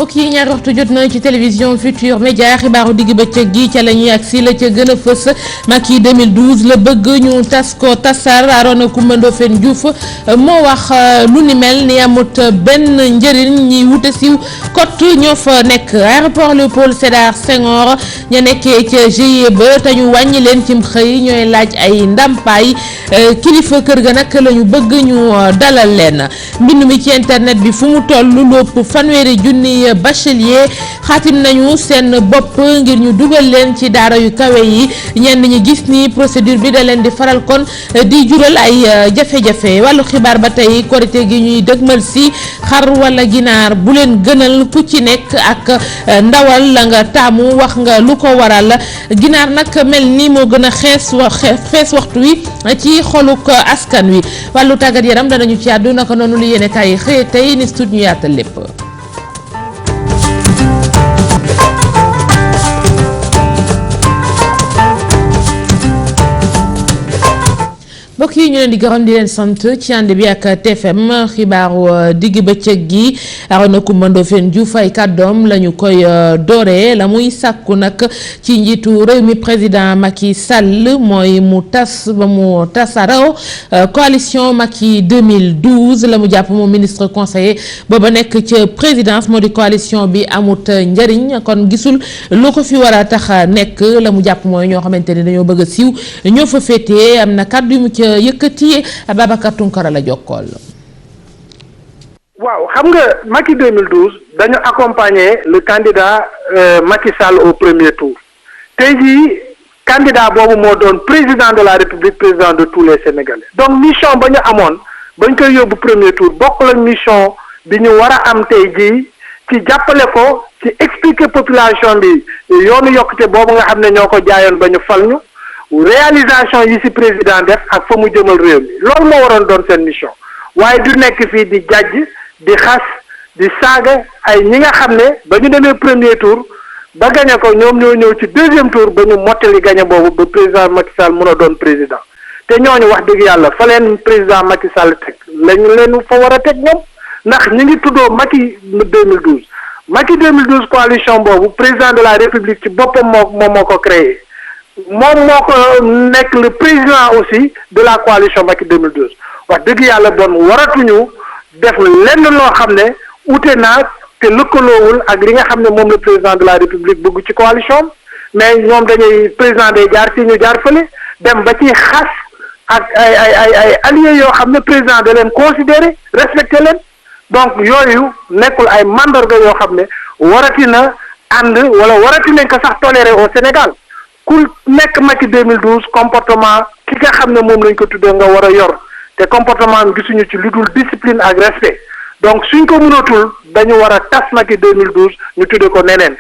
mbokk yi ñaari waxtu jot na ci télévision Futur Média xibaaru digg bëccëg gi ca la ñuy agsi la ca gën a fës Macky 2012 la bëgg ñu tas ko tasar Arona Coumba Ndoffène Diouf moo wax lu ni mel ni amut benn njëriñ ñi wute siw kot ñoo fa nekk aéroport Léopold Sédar Senghor ña nekkee ca GIE ba te ñu wàññi leen cim xëy ñooy laaj ay ndàmpaay kilifa kër ga nag la ñu bëgg ñu dalal leen mbind mi ci internet bi fu mu toll lu ëpp fanweeri junni bachelier xaatim nañu seen bopp ngir ñu dugal leen ci daara yu kawe yi ñenn ñi gis ni procédure bi da leen di faral kon di jural ay jafe-jafe wàllu xibaar ba tey korite gi ñuy dëgmal si xar wala ginaar bu leen gënal ku ci nekk ak ndawal la nga taamu wax nga lu ko waral ginaar nag mel ni moo gën a xees waxtu wi ci xoluk askan wi wàllu tàggat yaram danañu ci àddu naka noonu li yéene kaay xëye tey ni studio ñu yaatal lépp. mbokk yi ñu leen di gërëm di leen sant ci ànd bi ak TFM xibaaru digg bëccëg gi Arona Coumba Ndoffène Diouf ay kàddoom la ñu koy dooree la muy sàkku nag ci njiitu réew mi président Macky Sall mooy mu tas ba mu tasaraw coalition Macky 2012 la mu jàpp moom ministre conseiller booba nekk ca présidence moo di coalition bi amut njëriñ kon gisul lu ko fi war a tax nekk la mu jàpp mooy ñoo xamante ni dañoo bëgg a siiw ñoo fa féetee am na kàddu yu mu ca yëkkati Babacar Tunkara la jokkool. waaw xam nga Macky 2012 dañu accompagner le candidat Macky Sall au premier tour tey jii candidat boobu moo doon président de la République, président de tous les Sénégalais. Donc mission ba ñu amoon bañ koy yóbbu premier tour bokkul ak mission bi ñu war a am tey jii ci jàppale ko ci expliquer population bi yoonu yokkute boobu nga xam ne ñoo ko jaayoon ba ñu fal ñu. réalisation yi ci président def ak fa mu jëmal réew mi loolu moo waroon doon seen mission waaye du nekk fii di jàjj di xas di saaga ay ñi nga xam ne ba ñu demee premier tour ba gañe ko ñoom ñoo ñëw ci deuxième tour ba ñu mottali gañe boobu ba président Macky Sall mën a doon président te ñooñu wax dëgg yàlla fa leen président Macky Sall teg lañu leen fa war a teg ñoom ndax ñi ngi tuddoo Macky 2012 Macky 2012 coalition boobu président de la République ci boppam moo ko créé moom moo ko nekk le président aussi de la coalition Macky 2012 wax dëgg yàlla bon waratuñu def lenn loo xam ne ute naa te lëkkaloowul ak li nga xam ne moom le président de la République bëgg ci coalition mais ñoom dañuy président day jaar ci ñu jaar fële dem ba ci xas ak ay alliés yoo xam ne président da leen considéré respecté leen donc yooyu nekkul ay mandarga yoo xam ne warati na ànd wala warati nañ ko sax toléré au Sénégal. ku nekk Macky 2012 comportement ki nga xam ne moom lañ ko tuddee nga war a yor te comportement bi gisuñu ci lu dul discipline ak respect donc suñ ko mënatul dañu war a tas Macky 2012 ñu tuddee ko neneen.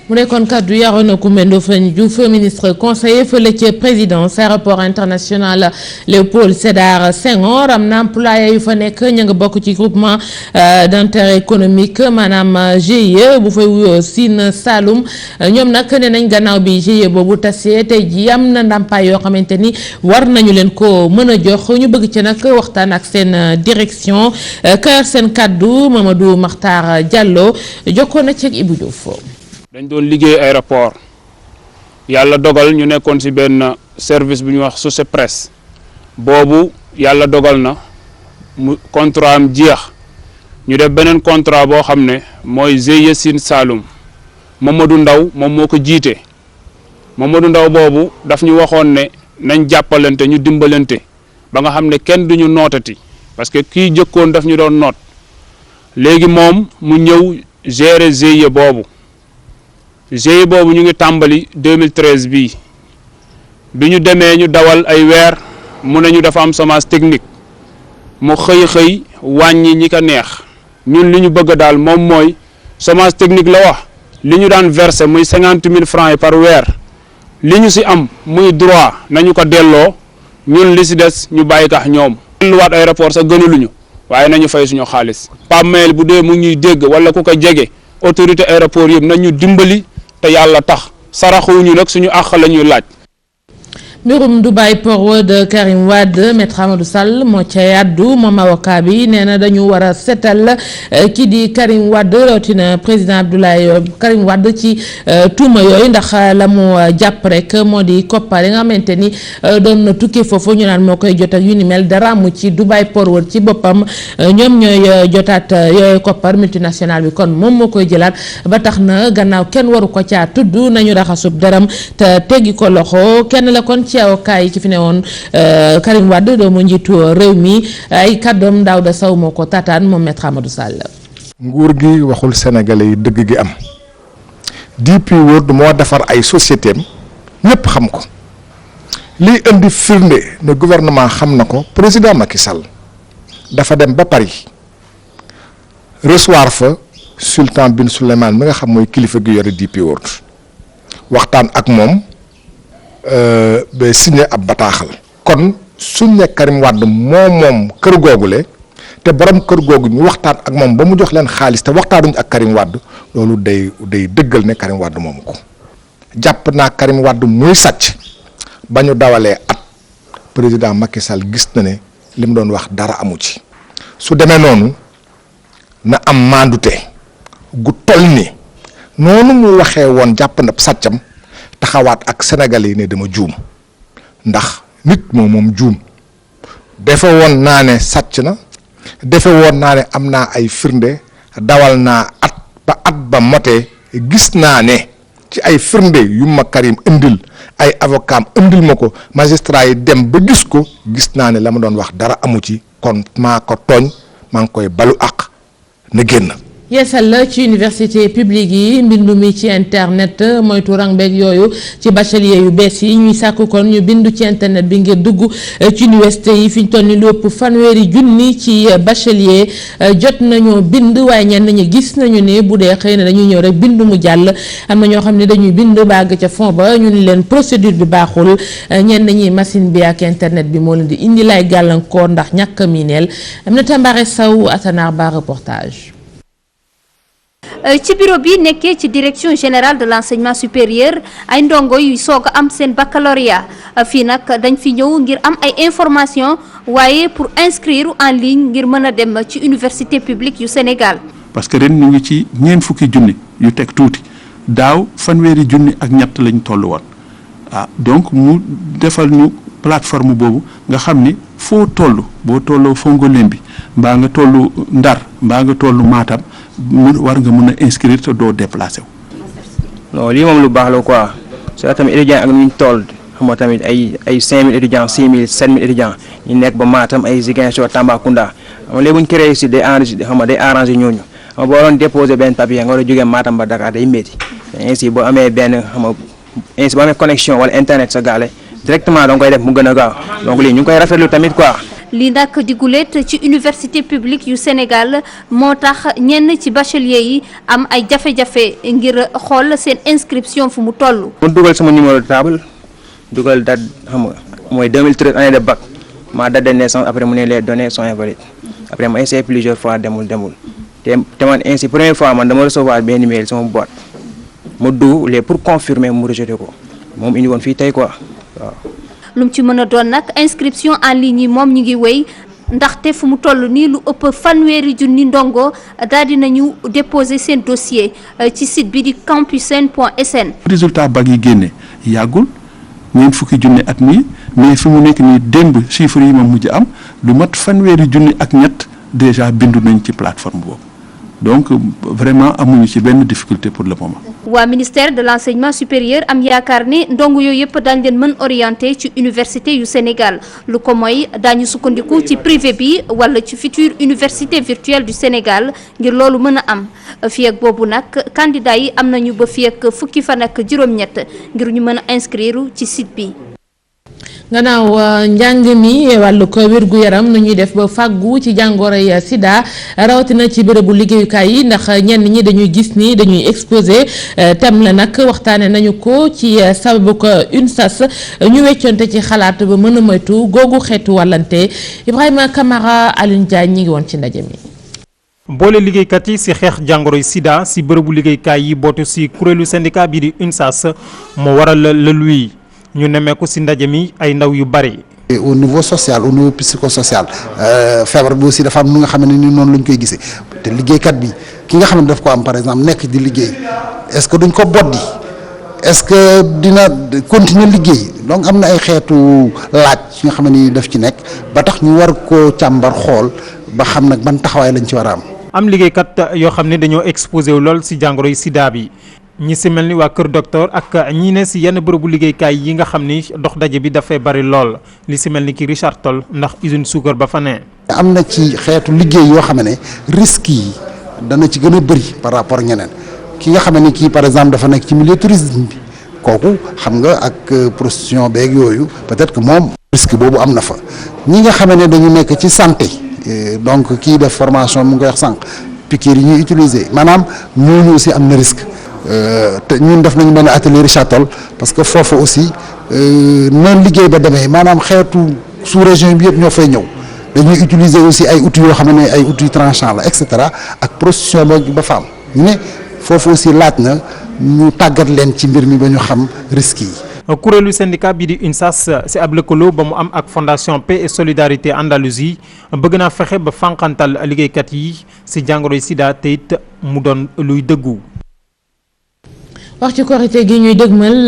mu nekkoon kàddu yi Arona Coumba Ndoffène Diouf ministre conseiller fële ca présidence aéroport international Léopold Sédar Senghor am na employé yu fa nekk ña nga bokk ci groupement d'intérêt économique maanaam GIE bu fay wuyoo Sine Saloum ñoom nag nee nañ gannaaw bi GIE boobu tasee tey ji am na ndàmpaay yoo xamante ni war nañu leen ko mën a jox ñu bëgg ci nag waxtaan ak seen direction kër seen kàddu Mamadou Makhtar Diallo jokkoo na ci ak Ibou Diouf. dañ doon liggéey aéroport yàlla dogal ñu nekkoon ci benn service bu ñuy wax SOSEPRES boobu yàlla dogal na mu contrat am jeex ñu def beneen contrat boo xam ne mooy GIE Sine Saloum Mamadou Ndaw moom moo ko jiite Mamadou Ndaw boobu daf ñu waxoon ne nañ jàppalante ñu dimbalante ba nga xam ne kenn duñu nootati parce que kii jëkkoon daf ñu doon noot léegi moom mu ñëw gérer GIE boobu GIE boobu ñu ngi tàmbali 2013 bii bi ñu demee ñu dawal ay weer mu ne ñu dafa am chômage technique mu xëy wàññi ñi ko neex ñun li ñu bëgg daal moom mooy chômage technique la wax li ñu daan verser muy 50 000 francs yi par weer li ñu ci am muy droit nañu ko delloo ñun li ci des ñu bàyyi tax ñoom. delluwaat aéroport sax gënaluñu waaye nañu fay suñu xaalis Pape Mayel bu dee mu ngi ñuy dégg wala ku ko jege autorité aéroport yëpp nañu dimbali te yàlla tax saraxuñu nag suñu àq la ñuy laaj. mbirum Dubai Port World Karim Wade maître Amadou Sall moo ca yàddu moom avocat bi nee na dañu war a seetal kii di Karim Wade rawatina président Abdoulaye Karim Wade ci tuuma yooyu ndax la mu jàpp rek moo di koppar yi nga xamante ni doon na tukkee foofu ñu naan moo koy jot ak yu ni mel dara mu ci Dubai Port World ci boppam ñoom ñooy jotaat yooyu koppar multinational bi kon moom moo koy jëlaat ba tax na gannaaw kenn waru ko caa tudd nañu raxasub daram te teggi ko loxo kenn la kon ci avocat yi ci fi ne woon Karim Wade doomu njiitu réew mi ay kàddoom Daouda Sow moo ko tataan moom maître Amadou Sall. nguur gi waxul sénégalais yi dëgg gi am DP World moo defar ay société am ñëpp xam ko liy indi firnde ne gouvernement xam na ko président Macky Sall dafa dem ba Paris recevoir fa Sultan bin Souleymane mi nga xam mooy kilifa gi yore DP World waxtaan ak moom ba signé ab bataaxal kon suñ ne Karim Wade moom kër googule te borom kër googu ñu waxtaan ak moom ba mu jox leen xaalis te waxtaanuñ ak Karim Wade loolu day dëggal ne Karim Wade moomu ko jàpp naa Karim Wade muy sàcc ba ñu dawalee at président Macky Sall gis na ne li mu doon wax dara amu ci su demee noonu na am mandute gu toll ni noonu mu waxee woon jàpp na sàccam taxawaat ak Sénégalais yi ne dama juum ndax nit moom juum defe woon naa ne sàcc na defe woon naa ne am naa ay firnde dawal naa at ba motee gis naa ne ci ay firnde yu ma Karim indil ay avocat indil ma ko magistrat yi dem ba gis ko gis naa ne la ma doon wax dara amu ci kon maa ko tooñ maa ngi koy balu àq na génn. yeesal la ci université publique yi mbindu mi ci internet moytu rang beeg yooyu ci bachelier yu bees yi ñuy sàkku kon ñu bindu ci internet bi ngir dugg ci université yi fi ñu toll ni lu ëpp fanweeri junni ci bachelier jot nañoo bind waaye ñenn ñi gis nañu ne bu dee xëy na dañuy ñëw rek bindu mu jàll am na ñoo xam ne dañuy bind bàgg ca fond ba ñu ni leen procédure bi baaxul ñenn ñi machine bi ak internet bi moo leen di indi lay gàllankoor ndax ñàkk a miineel am na Tambare Sow Atanar Ba reportage. ci bureau bi nekkee ci direction générale de l'enseignement supérieur ay ndongo yu soog a am seen baccalauréat fii nag dañ fi ñëw ngir am ay information waaye pour inscrire en ligne ngir mën a dem ci université publique yu Sénégal. parce que ren ñu ngi ci ñeent fukki junni yu teg tuuti daaw fanweeri junni ak ñett lañ toll woon donc mu defal ñu plateforme boobu nga xam ni foo toll boo tolloo Fongolembi mbaa nga tollu Ndar mbaa nga tollu Matam war nga mën a inscrire te doo déplacé wu. non lii moom lu baax la quoi soo tamit étudiants ak ñu toll xam nga tamit ay 5000 étudiants 6000 7000 étudiants ñu nekk ba Matam ay Ziguinchor Tambacounda xam nga léegi bu ñu créé si day arrangé xam nga day arrangé ñooñu xam nga boo doon déposé benn papier nga war a jógee Matam ba Dakar day métti ainsi boo amee benn xam nga ainsi boo amee connexion wala internet sa gaale directement da nga koy def mu gën a gaaw donc lii ñu ngi koy rafetlu tamit quoi. lii nag di guléet ci université publique yu Sénégal moo tax ñenn ci bachelier yi am ay jafe-jafe ngir xool seen inscription fu mu toll. mu dugal sama numéro de table dugal date xam nga mooy 2013 année de bac ma date de naissance après mu ne les données sont invalides après ma essayé plusieurs fois demul te man ainsi première fois man dama recevoir benn mail sama boîte mu dugg les pour confirmer mu rejeté ko moom indi woon fii tey quoi waaw. lu mu ci mën a doon nag inscription en ligne yi moom ñu ngi wéy ndaxte fu mu toll nii lu ëpp fanweeri junni ndongo daal di nañu déposer seen dossier ci site bi di campusen.sn. résultat bac yi génne yàggul ñeent fukki junni at mi mais fi mu nekk nii démb chiffres yi ma mujj am lu mat fanweeri junni ak ñett déjà bindu nañ ci plateforme boobu donc vraiment amuñu ci benn difficulté pour le moment. waa ministère de l'enseignement supérieur am yaakaar ne ndongo yooyu yëpp daañu leen mën orienté ci université yu Sénégal lu ko mooy daañu sukkandiku ci privé bi wala ci future université virtuelle du Sénégal ngir loolu mën a am fii ak boobu nag candidat yi am nañu ba fii ak fukki fan ak juróom-ñett ngir ñu mën a inscrire ci site bi. gannaaw njàng mi wàllu ko wérgu yaram nu ñuy def ba fàggu ci jàngoroy sida rawatina ci bérébu liggéeyukaay yi ndax ñenn ñi dañuy gis ni dañuy exposé thème la nag waxtaane nañu ko ci sababu ko UNSAS ñu weccoonte ci xalaat ba mën a moytu googu xeetu wàllante Ibrahima Camara Alioune Diagne ñi ngi woon ci ndaje mi. boole liggéeykat yi ci xeex jàngoroy sida ci bërëbu liggéeykaay yi bootu ci kuréelu syndicat bi di UNSAS moo waral la luy ñu nemmeeku ci ndaje mi ay ndaw yu bari. au niveau social au niveau psychosocial feebar bi aussi dafa am nu nga xam ne ni noonu lañ koy gisee te liggéeykat bi ki nga xam ne daf ko am par exemple nekk di liggéey est-ce que duñ ko boddi est-ce que dina continuer liggéey donc am na ay xeetu laaj yi nga xam ne ni daf ci nekk ba tax ñu war koo càmbar xool ba xam nag ban taxawaay lañ ci war a am. am liggéeykat yoo xam ne dañoo exposé wu lool ci jàngoro yi sida bi ñi ci mel ni waa Kër Docteur ak ñi ne ci yenn bërëbu liggéeykaay yi nga xam ni dox daje bi dafay bari lool li ci mel ni ki Richard Toll ndax usine suukar ba fa ne. am na ci xeetu liggéey yoo xam ne risques yi dana ci gën a bëri par rapport ñeneen ki nga xam ne kii par exemple dafa nekk ci milieu tourisme bi kooku xam nga ak prostitution beeg yooyu peut-être que moom risque boobu am na fa ñi nga xam ne dañu nekk ci santé donc kii def formation mu ngi koy wax sànq piqûre yi ñuy utiliser maanaam ñooñu aussi am na risque. te ñun def nañu benn atelier Richard Toll parce que foofu aussi noonu liggéey ba demee maanaam xeetu sous-région bi yëpp ñoo fay ñëw dañuy utiliser aussi ay outils yoo xam ne ay outils tranchants la et cetera ak prostitution ba fa am ñu ne foofu aussi laaj na ñu tàggat leen ci mbir mi ba ñu xam risques yi. kuréelu syndicat bii di UNSAS ci ab lëkkaloo ba mu am ak fondation Paix et Solidarité Andalousie bëgg naa fexe ba fànqantal liggéeykat yi ci jàngoroy sida te it mu doon luy dëggu. wax ci korite gi ñuy dëgmal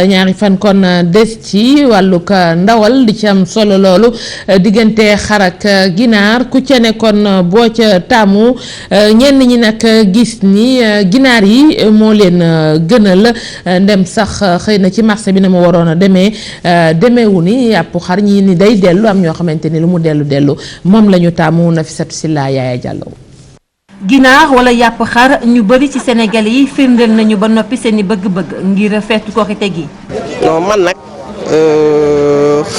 ñaari fan kon des ci wàllug ndawal di ci am solo loolu diggante xar ak ginaar ku ca ne kon boo ca taamu ñenn ñi nag gis ni ginaar yi moo leen gënal ndem sax xëy na ci marché bi na mu waroon a demeewu ni yàpp xar ñi ni day dellu am ñoo xamante ni lu mu dellu moom la ñu taamu Nafissatou Sylla Yaaya Diallo. ginaar wala yàpp xar ñu bëri ci Sénégal yi firndeel nañu ba noppi seeni bëgg-bëgg ngir feetu korite gi. non man nag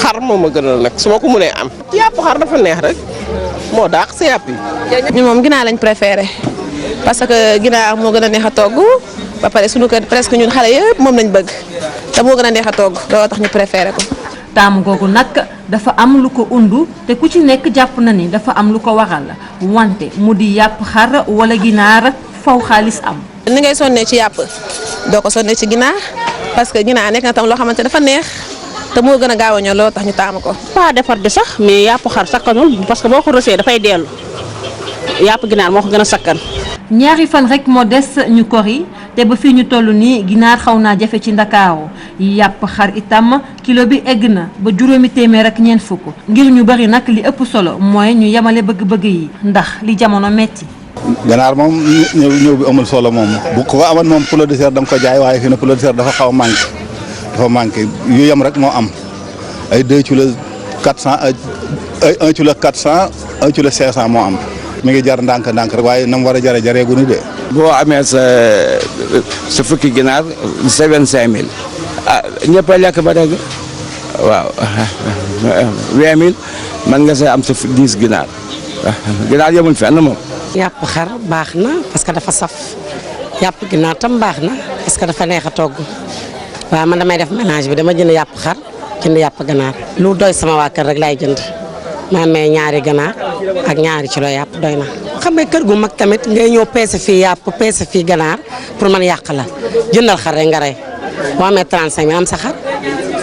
xar moo ma gënal nag su ma ko mënee am. yàpp xar dafa neex rek moo daax sa yàpp yi. ñun moom ginaar lañ préféré parce que ginaar moo gën a neex a togg ba pare suñu kër presque ñun xale yëpp moom lañ bëgg te moo gën a neex a togg looloo tax ñu préféré ko. taamu googu nag dafa am lu ko undu te ku ci nekk jàpp na ni dafa am lu ko waral wante mu di yàpp xar wala ginaar faw xaalis am. ni ngay sonnee ci yàpp doo ko sonnee ci ginaar parce que ginaar nekk na tam loo xamante dafa neex te moo gën a gaaw a ñor loolu tax ñu taamu ko. pas defar bi sax mais yàpp xar sakkanul parce que boo ko rosee dafay dellu yàpp ginaar moo ko gën a sakkan. ñaari fan rek moo des ñu kori te ba fii ñu toll nii ginaar xaw naa jafe ci ndakaaru yàpp xar itam kilo bi egg na ba juróomi téeméer ak ñeent fukk ngir ñu bari nag li ëpp solo mooy ñu yemale bëgg-bëgg yi ndax li jamono metti. ganaar moom ñëw bi amul solo moom bu ko amoon moom poulet de chair da nga ko jaay waaye fi ne poulet de chair dafa xaw a manqué yu yem rek moo am ay 2 kilos 400 ay 1 kilo 400 1 kilo 500 moo am. mi ngi jar ndànk rek waaye na mu war a jaree gu ni de. boo amee sa fukki ginaar 75000 ah ñëpp a lekk ba dégg waaw 20000 mën nga see am sa 10 ginaar ginaar yemul fenn moom. yàpp xar baax na parce que dafa saf yàpp ginaar tam baax na parce que dafa neex a togg waaw man damay def mélange bi dama jënd yàpp xar jënd yàpp ganaar lu doy sama waa kër rek laay jënd. ma amee ñaari ganaar ak ñaari kilo yàpp doy na. xam nga kër gu mag tamit ngay ñëw peese fii yàpp peese fii ganaar pour man yàq la jëndal xar rek nga rey boo amee 35 am sa xar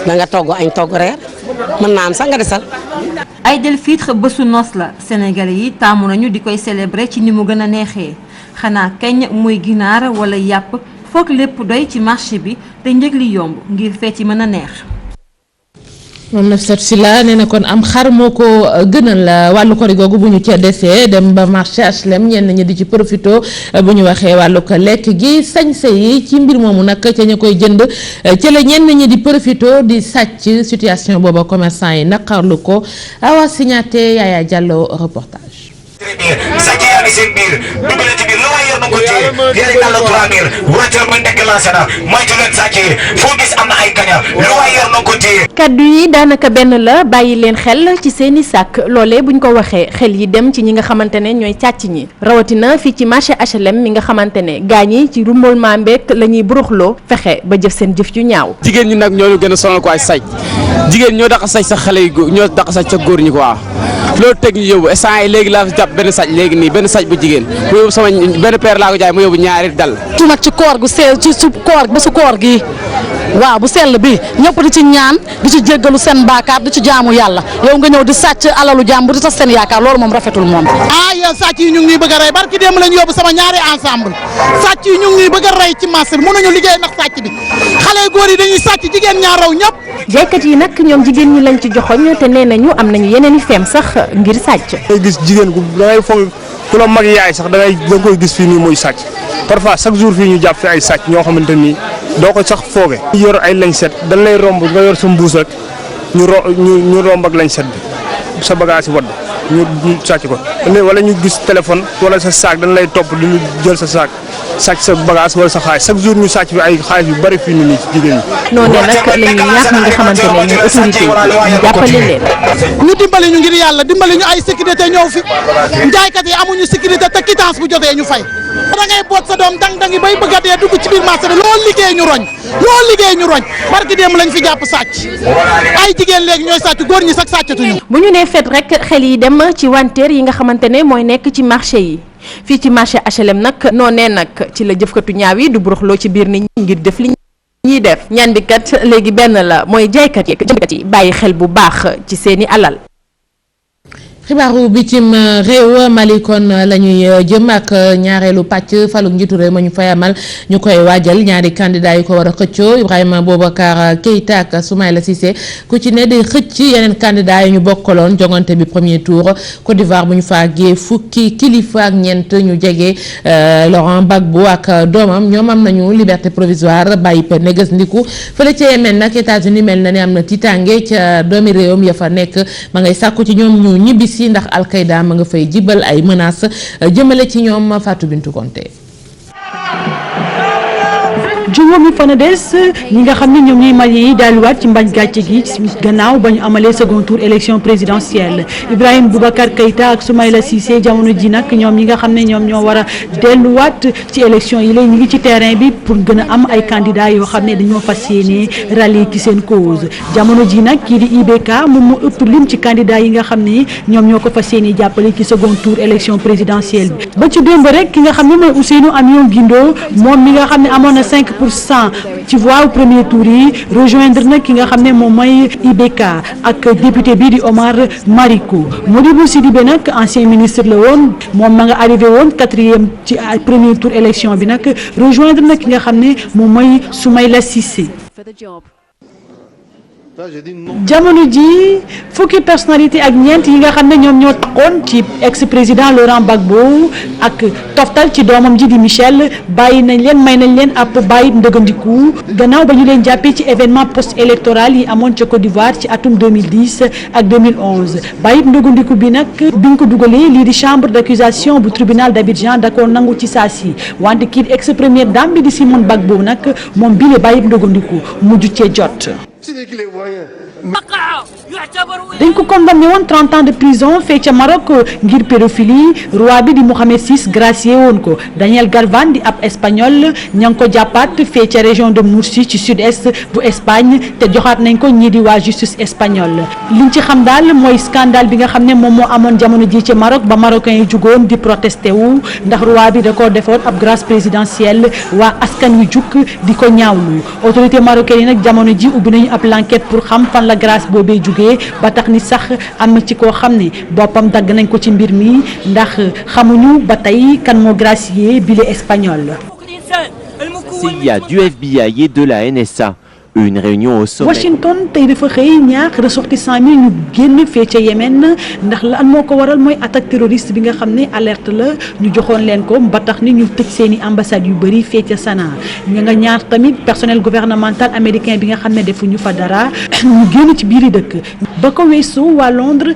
da nga togg añ togg reer mën naa am sax nga desal. Aïd el Fitr bésu noos la Sénégalais yi taamu nañu di koy célébrer ci ni mu gën a neexee xanaa kañ muy ginaar wala yàpp foog lépp doy ci marché bi te njëg li yomb ngir feet yi mën a neex. moom Nafissatou Sylla nee na kon am xar moo ko gënal wàllu kori googu bu ñu ca desee dem ba marché HLM ñenn ñi di ci profito bu ñu waxee wàllu ko lekk gi sañse yi ci mbir moomu nag ca ñu koy jënd ca la ñenn ñi di profito di sàcc situation booba commerçant yi naqarlu ko Awa Signaté Yaya Diallo reportage. sàcc yaa ngi seen biir duggale ci biir lu waay yor na ko téye yéen a ngi 3000 voiture bi déclenché na moytu leen sàcc yi foo gis am na ay kaña lu waay yor na ko téye. kaddu yi daanaka benn la bàyyi leen xel ci seeni sàkk loolee buñ ko waxee xel yi dem ci ñi nga xamante ne ñooy càcc ñi rawatina fii ci marché HLM mi nga xamante ne gaañ yi ci rumbalement mbeek la ñuy buruxloo fexe ba jëf seen jëf yu ñaaw. jigéen ñi nag ñoo ñu gën a sonal ko ay sàcc jigéen ñoo daq sàcc sa xale yi ñoo daq sàcc sa góor ñi quoi loolu teg ñu yóbbu instant yi léegi laa jàpp benn sàcc léegi nii benn sàcc bu jigéen mu yóbbu sama benn paire laa ko jaay mu yóbbu ñaari dal. tu nag ci koor gu see ci su koor ba su koor gi waaw bu sell bi ñëpp di ci ñaan di ci jéggalu seen baakaar di ci jaamu yàlla yow nga ñëw di sàcc alalu jàmbur di tas seen yaakaar loolu moom rafetul moom. yéen sàcc yi ñu ngi ñuy bëgg a rey barki démb lañu yóbbu sama ñaari ensemble sàcc yi ñu ngi ñuy bëgg a rey ci marché bi mënuñu liggéey ndax sàcc bi xale góor yi dañuy sàcc jigéen ñaar raw ñëpp. jaaykat yi nag ñoom jigéen ñi lañ ci joxoñ te nee nañu am nañu yeneen i feem sax ngir sàcc. da ngay gis jigéen gu da ngay foog ku la mag yaay sax da nga koy gis fii nii muy sàcc parfois chaque jour fii ñu jàpp fi ay sàcc ñoo xamante ni doo ko sax fooge. ñu yor ay lañset dañ lay romb nga yor sa mbuus rek ñu romb ak lañset bi sa bagage yi wadd ñu sàcc ko wala ñu gis téléphone wala sa saak dañ lay topp di jël sa saak sàcc sa bagage wala sa xaalis chaque jour ñu sàcc fi ay xaalis yu bari fii nii ci jigéen ñi. noonu nag la ñuy ñaax ñi nga xamante ne ñooy autorité yi ñu jàppale leen. ñu dimbali ñu ngir yàlla dimbali ñu ay sécurité ñëw fi njaaykat yi amuñu sécurité te quittance bu jotee ñu fay. da ngay boot sa doom dang-dangi bay bëgg a dee dugg ci biir marché bi loolu liggéey ñu roñ barki démb lañ fi jàpp sàcc ay jigéen léegi ñooy sàcc góor ñi sax sàccatuñu. bu ñu nee fet rek xel yi dem ci wanteer yi nga xamante ne mooy nekk ci marché yi fii ci marché HLM nag noonee nag ci la jëfkatu ñaaw yi du buruxloo ci biir nit ñi ngir def li ñuy def ñaan bi kat léegi benn la mooy jaaykat yi jëndkat yi bàyyi xel bu baax ci seeni alal. xibaaru bitim réew Mali kon la ñuy jëm ak ñaareelu pàcc faluk njiitu réew ma ñu fay amal ñu koy waajal ñaari candidat yu ko war a xëccoo Ibrahima Boubacar Keïta ak Soumaïla Cissé ku ci ne di xëcc yeneen candidat yi ñu bokkaloon jongante bi premier tour Côte d'Ivoire bu ñu faagee fukki kilifa ak ñeent ñu jege Laurent Gbagbo ak doomam ñoom am nañu liberté provisoire bàyyi pe négas ndiku fële ca Yémen nag États-Unis mel na ne am na tiitaange ca doomi réewam ya fa nekk ma ngay sàkku ci ñoom ñu ñibbi si ndax Al-Qaïda ma nga fay jibal ay menaces jëmale ci ñoom Fatou Bintou Konté. juróomi fan a des ñi nga xam ne ñoom ñuy Mali yi daaluwaat ci mbañ gàcce gi gannaaw ba ñu amalee second tour élection présidentielle Ibrahima Boubacar Keïta ak Soumaïla Cissé jamono ji nag ñoom ñi nga xam ne ñoom ñoo war a delluwaat ci élection yi lay ñu ngi ci terrain bi pour gën a am ay candidats yoo xam ne dañoo fas yéene rallier ci seen cause jamono ji nag kii di IBK moom moo ëpp lim ci candidats yi nga xam ne ñoom ñoo ko fas yéene jàppale ci second tour élection présidentielle bi ba ci démb rek ki nga xam ne mooy Ousseynou Amion Guindo moom mi nga xam ne amoon na 5% ci voix au premier tour yi rejoindre na ki nga xam ne moom mooy IBK ak député bii di Omar Marikou Modibo Sidibé nag ancien ministre la woon moom ma nga arrivé woon 4e ci premier tour élection bi nag rejoindre na ki nga xam ne moom mooy Soumaïla Cissé. jamono ji fukki personnalité ak ñeent yi nga xam ne ñoom ñoo taxoon ci ex président Laurent Gbagbo ak toftal ci doomam ji di Michel bàyyi nañ leen may nañ leen ab bàyyi ndëgëndiku gannaaw ba ñu leen jàppee ci événement post électoral yi amoon ca Côte d'Ivoire ci atum 2010 ak 2011 bàyyi ndëgëndiku bi nag biñ ko dugalee lii di chambre d'accusation bu tribunal d'Abidjan da koo nangu ci saa si wante kii ex première dame bi di Simone Gbagbo nag moom bii la bàyyi ndëgëndiku mujj cee jot. dañ ko condamné woon 30 ans de prison fee ca Maroc ngir pédophilie roi bi di Mohamed VI gracié woon ko Daniel Galvan di ab espagnol ña ngi ko jàppaat fee ca région de Murcie ci sud-est bu Espagne te joxaat nañ ko ñii di waa justice espagnole liñ ci xam daal mooy scandale bi nga xam ne moom moo amoon jamono ji ca Maroc ba marocains yi jugoon di protesté wu ndax roi bi da koo defoon ab grâce présidentielle waa askan wi jukk di ko ñaawlu autorité marocaine yi nag jamono ji ubbi nañu ab l'enquête pour xam fan la grâce boobee jugee ba tax ni sax am na ci koo xam ne boppam dagg nañ ko ci mbir mi ndax xamuñu ba tey kan moo gracier bile espagnol. Il y a du FBI et de la NSA. Une réunion au sommet. Washington tey dafa xëy ñaax ressortissants yi ñu génn fee ca Yémen ndax lan moo ko waral mooy attaque terroriste bi nga xam ne alerte la ñu joxoon leen ko ba tax ni ñu tëj seeni ambassades yu bëri fee ca Sanaa ñu nga ñaar tamit personnel gouvernemental américain bi nga xam ne defuñu fa dara ñu génn ci biiri dëkk ba ko weesoo waa Londres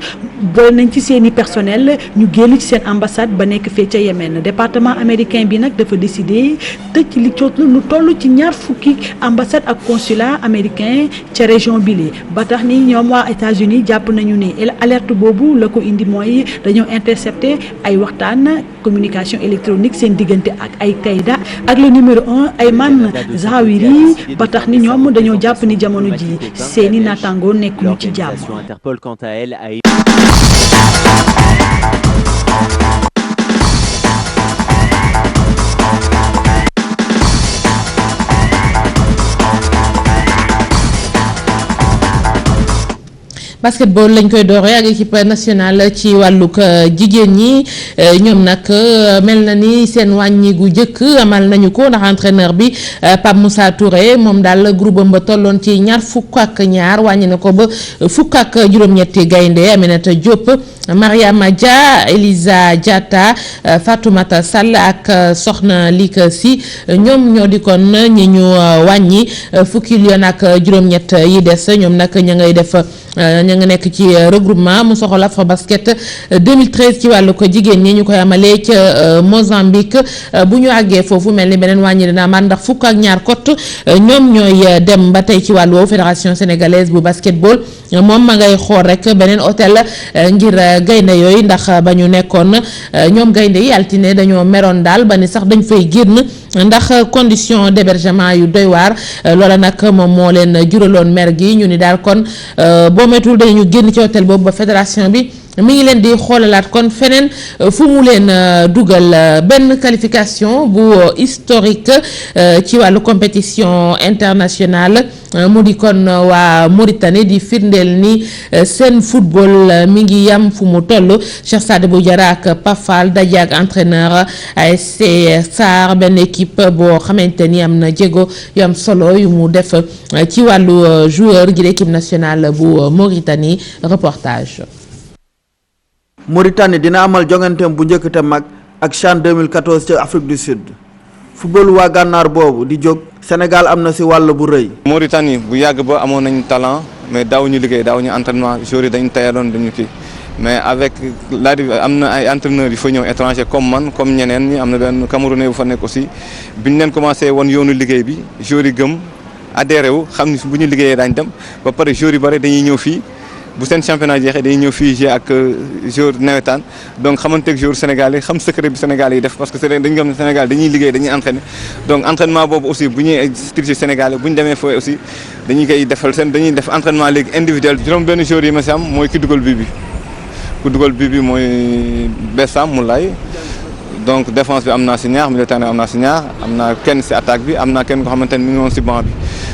boole nañ ci seeni personnel ñu génn ci seen ambassade ba nekk fee ca Yémen département américain bi nag dafa décidé tëj li coot lu toll ci ñaar fukki ambassade ak consulat américain ca région bile ba tax ni ñoom waa États-Unis jàpp nañu ne alerte boobu la ko indi mooy dañoo intercepté ay waxtaan communication électronique seen diggante ak Al-Qaïda ak le numéro 1 Ayman Zawahiri ba tax ni ñoom dañoo jàpp ni jamono ji seeni naataangoo nekkuñu ci jàmm. Interpol quant à elle a basketball lañ koy dooree ak équipe nationale ci wàllug jigéen ñi ñoom nag mel na ni seen wàññi gu njëkk amal nañu ko ndax entraîneur bi Pape Moussa Touré moom daal groupe am ba tolloon ci ñaar fukk ak ñaar wàññi na ko ba fukk ak juróom-ñetti gaynde Aminata Diop Mariama Dia Elisa Diatta Fatoumata Sall ak Soxna Lika Si ñoom ñoo di kon ñi ñu wàññi fukki yoon ak juróom-ñett yi des ñoom nag ña ngay def ña nga nekk ci regroupement mu soxal Afrobasket 2013 ci wàllu ko jigéen ñi ñu koy amalee ca Mozambique bu ñu àggee foofu mel ni beneen wàññi dina amaat ndax fukk ak ñaar kot ñoom ñooy dem ba tey ci wàllu woowu fédération sénégalaise bu basketball moom ma ngay xool rek beneen hôtel ngir gaynde yooyu ndax ba ñu nekkoon ñoom gaynde yi altine dañoo meroon daal ba ni sax dañ fay génn ndax condition d'hébergement yu doy waar loola nag moom moo leen juraloon mer gi ñu ni daal kon boo metul dañu génn ci hôtel boobu ba fédération bi mi ngi leen di xoolalaat kon feneen fu mu leen dugal benn qualification bu historique ci wàllu compétition internationale mu di kon waa Mauritanie di firndeel ni seen football mi ngi yam fu mu toll Cheikh Sadibou Diarra ak Pafal daje ak entraîneur ASC Sarr benn équipe boo xamante ni am na jéego yu am solo yu mu def ci wàllu joueur gi l'équipe nationale bu Mauritanie reportage. Mauritanie dina amal jonganteem bu njëkk te mag ak CHAN 2014 ca Afrique du Sud football waa gànnaar boobu di jóg Sénégal am na si wàll bu rëy. Mauritanie bu yàgg ba amoon nañu talent mais daaw ñu liggéey daaw ñu entraînement joueurs yi dañu tayaloon dañu kii mais avec am na ay entraîneurs yu fa ñëw étranger comme man comme ñeneen ñi am na benn Camerounais bu fa nekk aussi bi ñu leen commencé woon yoonu liggéey bi joueurs yi gëm adhéré wu xam ni bu ñu liggéeyee daañu dem ba pare joueurs yu bëri dañuy ñëw fii. bu seen championnat jeexee dañuy ñëw fii jouer ak joueur nawetaan donc xamanteeg joueur Sénégal yi xam secret bi Sénégal yi def parce que dañu xam ne Sénégal dañuy liggéey dañuy entraîner donc entraînement boobu aussi bu ñuy structure Sénégal bu ñu demee foofu aussi dañuy koy defal dañuy def entraînement léegi individuel juróom benn joueur yi ma si am mooy ki dugal bii bi mooy Bessam Moulay donc défense bi am naa si ñaar milieu de terrain am naa si ñaar am naa kenn si attaque bi am naa kenn ko xamante ne mi ngi woon si banc bi.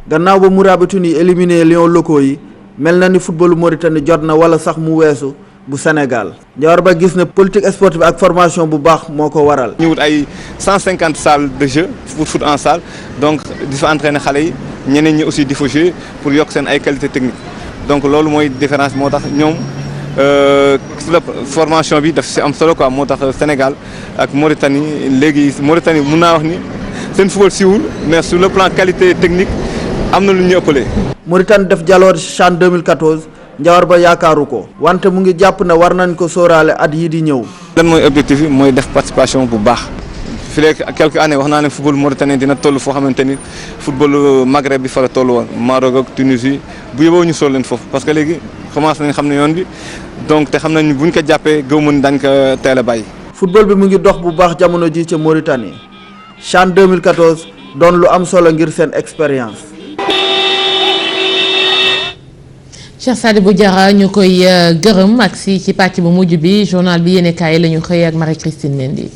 gannaaw ba Mourabitoun yi éliminé Lions locaux yi mel na ni footballu Mauritanie jot na wala sax mu weesu bu Sénégal Ndiawar Ba gis na politique sportive ak formation bu baax moo ko waral. ñu wut ay 150 salles de jeu pour foot en salle donc di fa entraîner xale yi ñeneen ñi aussi di fa jouer pour yokk seen ay qualité technique donc loolu mooy différence moo tax ñoom la formation bi daf si am solo quoi moo tax Sénégal ak Mauritanie léegi Mauritanie mun naa wax ni seen football siwul mais sur le plan qualité technique am na lu ñu ëppalee. Mauritanie def jaloor CHAN 2014 Ndiawar Ba yaakaaru ko wante mu ngi jàpp ne war nañ ko sóoraale at yi di ñëw. lan mooy objectif bi mooy def participation bu baax fii léegi quelques années wax naa ne football mauritanien dina toll foo xamante ni football Maghreb bi fa la toll woon Maroc ak Tunisie bu yóbboo ñu sol leen foofu parce que léegi commencé nañ xam ne yoon bi donc te xam nañ buñ ko jàppee gëw mën dañ ko teel a bàyyi. football bi mu ngi dox bu baax jamono ji ca Mauritanie CHAN 2014 doon lu am solo ngir seen expérience. Cheikh Sadibou Diarra ñu koy gërëm ak si ci pàcc bu mujj bi journal bi yéene kaay la ñu xëy ak Marie-Christine Mendy.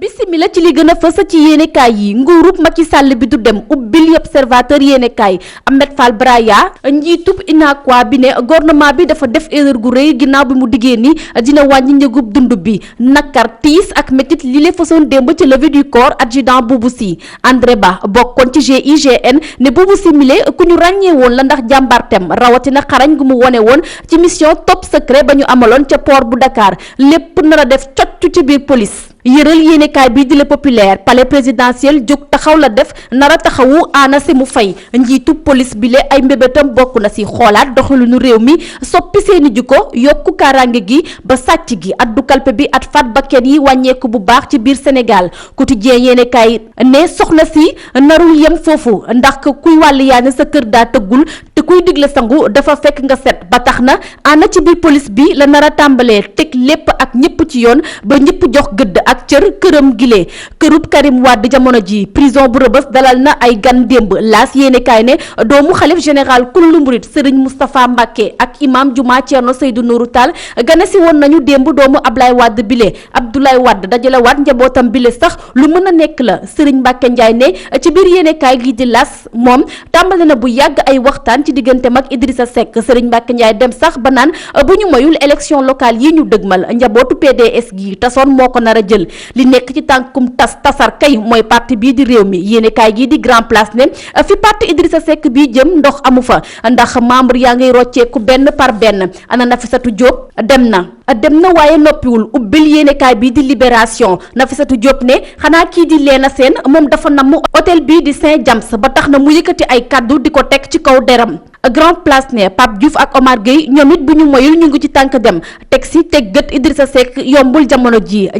bisimila ci li gën a fës ci yéenekaay yi nguurub Macky Sall bi du dem ubbil observateur yéenekaay Ahmed Fall Braya njiitub UNACOIS bi ne gouvernement bi dafa def erreur gu rëy ginnaaw bi mu diggee ni dina wàññi njëgub dund bi nakar tiis ak métit li le façon démb ci levée du corps adjudant Boubou Sy André Ba bokkoon ci GIGN ne Boubou Sy mile ku ñu ràññee woon la ndax jàmbartem rawatina xarañ gu mu wone woon ci mission top secret ba ñu amaloon ca port bu Dakar lépp nar a def cocc ci biir police yëral yéenekaay bii di Le Populaire palais présidentiel jóg taxaw la def nara taxawu Anacim mu fay njiitu police bi le ay mbébétam bokk na si xoolaat doxalinu réew mi soppi seeni jikko yokku kaaraange gi ba sàcc gi addu kalpe bi at faat bakkan yi wàññeeku bu baax ci biir Sénégal quotidien yéenekaay ne soxna si narul yem foofu ndax kuy wàll yaa ne sa kër daa tëggul te kuy digle sangu dafa fekk nga set ba tax na ana ci biir police bi la nar a tàmbalee teg lépp ak ñëpp ci yoon ba ñëpp jox gëdd ak cër këram gile kërub Karim Wade jamono ji prison bu Rebeuss dalal na ay gan démb laas yéenekaay ne doomu xalif général kullu murit Serigne Moustapha Mbacké ak imam juma Thierno Seydou Nourou Tall gane si woon nañu démb doomu Ablaye Wade bile Abdoulaye Wade dajale waat njabootam bile sax lu mën a nekk la Serigne Mbacké Ndiaye ne ci biir yéenekaay gi di laas moom tàmbali na bu yàgg ay waxtaan ci ci digganteem ak Idrissa Seck Serigne Mbacké Ndiaye dem sax ba naan bu ñu moyul élection locale yi ñu dëgmal njabootu PDS gi tasoon moo ko nar a jël li nekk ci tànkum tasar kay mooy parti bii di réew mi yéene kaay gii di Grand Place ne fi parti Idrissa Seck bii jëm ndox amu fa ndax membre yaa ngay rocceeku benn par benn ana Nafissatou Diop dem na waaye noppiwul ubbil yéenekaay bii di Libération Nafissatou Diop ne xanaa kii di Léna Sène moom dafa namm hôtel bii di Saint-James ba tax na mu yëkkati ay kaddu di ko teg ci kaw deram Grand Place ne Pape Diouf ak Omar Gueye ñoom it bu ñu moyul ñu ngi ci tànk dem teg si teg gët Idrissa Seck yombul jamono ji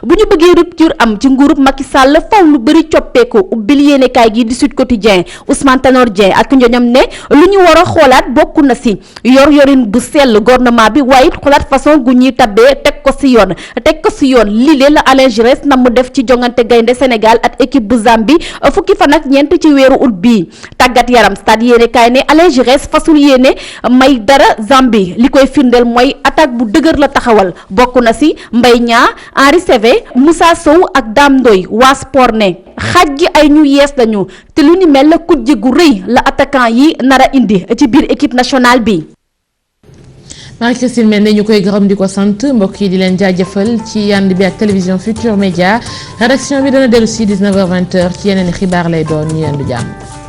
bu ñu bëggee rupture am ci nguurub Macky Sall faw lu bëri coppeeku ubbil yéenekaay gi di Sud Quotidien Ousmane Tanor Dieng ak ñoñam ne lu ñu war a xoolaat bokk na si yorin bu sell gouvernement bi waaye it xoolaat façon gu ñuy tabbee teg ko si yoon lii la Alain Giresse na mu def ci jongante gaynde Sénégal ak équipe bu Zambie fukki fan ak ñeent ci weeru ut bii tàggat yaram stade yéenekaay ne Alain Giresse fasul yéene may dara Zambie li koy firndeel mooy attaque bu dëgër la taxawal bokk na si Mbaye Niang Henri Saivet Moussa Sow ak Dame Ndoye waa sport ne xaj gi ay ñu yees lañu te lu ni mel la kujje gu rëy la attaquant yi nar a indi ci biir équipe nationale bi. Marie-Christine Mende ñu koy gërëm di ko sant mbokk yi di leen jaajëfal ci ànd bi ak télévision Futur Média rédaction bi dana dellu si 19h-20h ci yeneen xibaar lay doon ñu yendu jàmm.